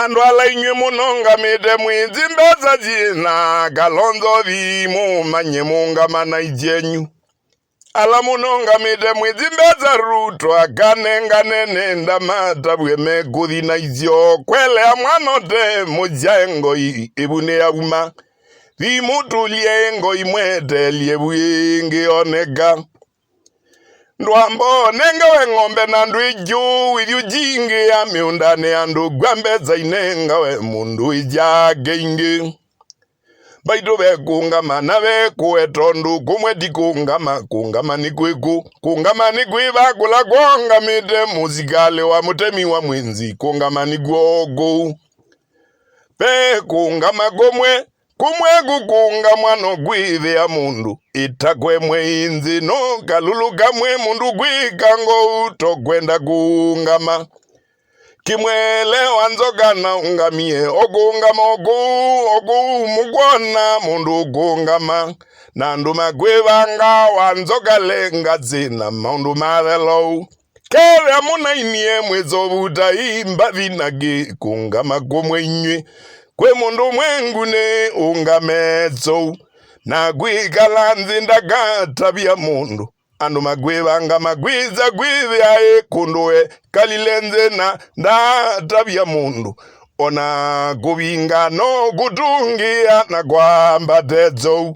Andu ala inywe munongamite mwizi mbeza jina kalonzo vimu manye mungama na ijenyu. Ala munongamite mwizi mbeza ruto akanengane nenda matabwe mekuthi na izio kwele amwanote mujaengo ibune ya uma vimutu liengo imwete liebwingi onega ndwambo nenga we ng'ombe na ndu iju idhu jingi ya miundane ya ndu gwambeza inenga we mundu ijage ingi baidu be kungama na be kuetondu kumweti kungama ni kwiku kungama ni kwiba kula kuongamite muzikale wa mutemi wa mwenzi kungama ni gwogo pe kungama kumwe kukunga mwano gwive ya mundu itakwe mweinzi no kalulu kamwe mundu gwikango uto kwenda kungama kimwele wanzoga na ungamie okungama ogu mugwana mundu kungama nandu magwivanga wanzoga lenga zina maundu marelo kere amuna inie mwezo buta imba vinagi kungama kumwenywe kwe mundu mwengune ungamezo na gwikala nzindaga tabia mundu andu magwivanga magwiza gwivyae kunduwe kalilenze na nda tabia mundu ona kuvinga no kutungia na kwamba tezo